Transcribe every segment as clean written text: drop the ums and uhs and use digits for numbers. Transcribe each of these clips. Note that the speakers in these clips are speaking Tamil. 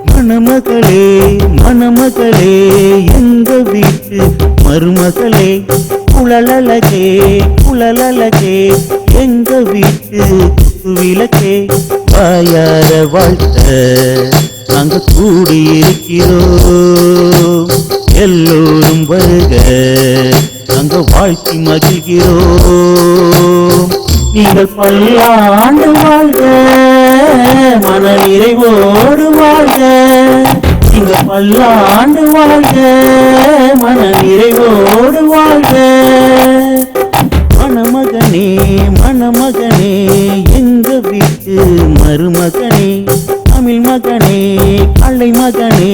மணமகளே மணமகளே எங்க வீட்டு மருமகளே குழலழகே குழலழகே எங்க வீட்டு விளக்கே வாயார வாழ்த்த நாங்க கூடியிருக்கிறோம் எல்லோரும் வருக நாங்க வாழ்த்தி மகிழ்கிறோம் நீங்கள் பல்லாண்டு வாழ்க மன நிறைவோடு வாழ்க நீங்கள் பல்லாண்டு வாழ்க மன நிறைவோடு வாழ்க மணமகனே மணமகனே எங்க வீட்டு மருமகனே தமிழ் மகனே கலை மகனே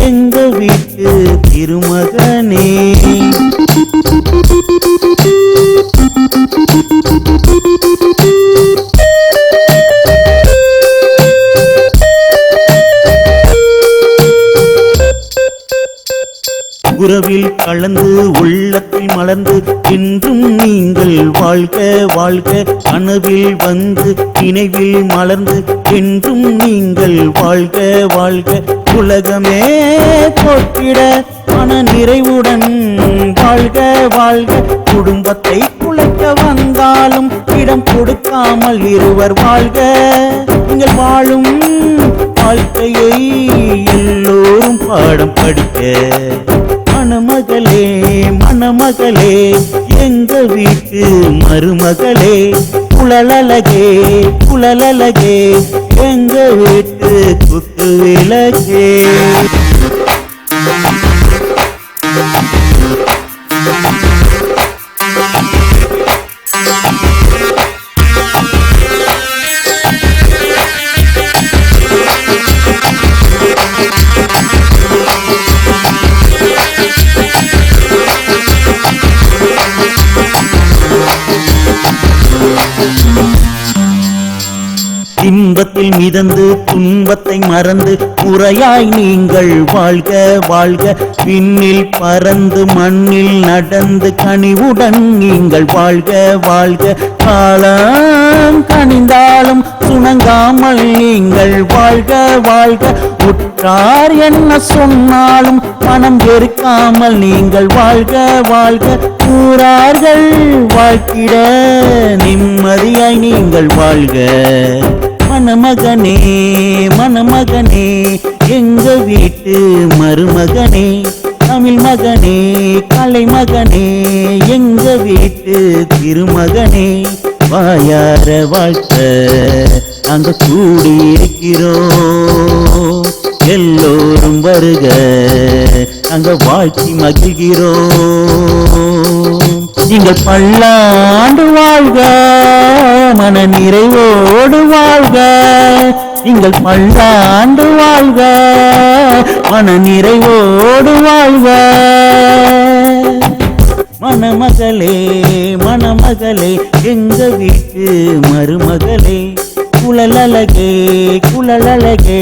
எங்க வீட்டு திருமகனே உறவில் கலந்து உள்ளத்தில் மலர்ந்து என்றும் நீங்கள் வாழ்க வாழ்க கனவில் வந்து நினைவில் மலர்ந்து என்றும் நீங்கள் வாழ்க வாழ்க உலகமே போற்றிட மன நிறைவுடன் வாழ்க வாழ்க குடும்பத்தை குலைக்க வந்தாலும் இடம் கொடுக்காமல் இருவர் வாழ்க நீங்கள் வாழும் வாழ்க்கையை எல்லோரும் பாடம் படிக்க மணமகளே மணமகளே எங்க வீட்டு மருமகளே குழலழகே குழலழகே எங்க வீட்டு குத்து விளக்கே இன்பத்தில் மிதந்து துன்பத்தை மறந்து முறையாய் நீங்கள் வாழ்க வாழ்க விண்ணில் பறந்து மண்ணில் நடந்து கனிவுடன் நீங்கள் வாழ்க வாழ்க காலம் கனிந்தாலும் சுணங்காமல் நீங்கள் வாழ்க வாழ்க உற்றார் என்ன சொன்னாலும் மனம் வெறுக்காமல் நீங்கள் வாழ்க வாழ்க கூறார்கள் வாழ்த்திட நிம்மதியாய் நீங்கள் வாழ்க மணமகனே மணமகனே எங்க வீட்டு மருமகனே தமிழ் மகனே கலை மகனே எங்க வீட்டு திருமகனே வாயார வாழ்த்த அங்க கூடியிருக்கிறோம் எல்லோரும் வருக அங்க வாழ்த்தி மகிழ்கிறோம் நீங்கள் பல்லாண்டு வாழ்க மன நிறைவோடு வாழ்க நீங்கள் பல்லாண்டு வாழ்க மன நிறைவோடு வாழ்க மணமகளே மணமகளே எங்க வீட்டு மருமகளே குழலழகே குழலழகே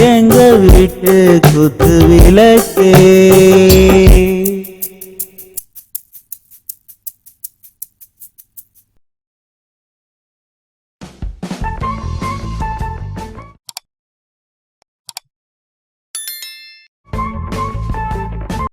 எங்க வீட்டு குத்து விளக்கே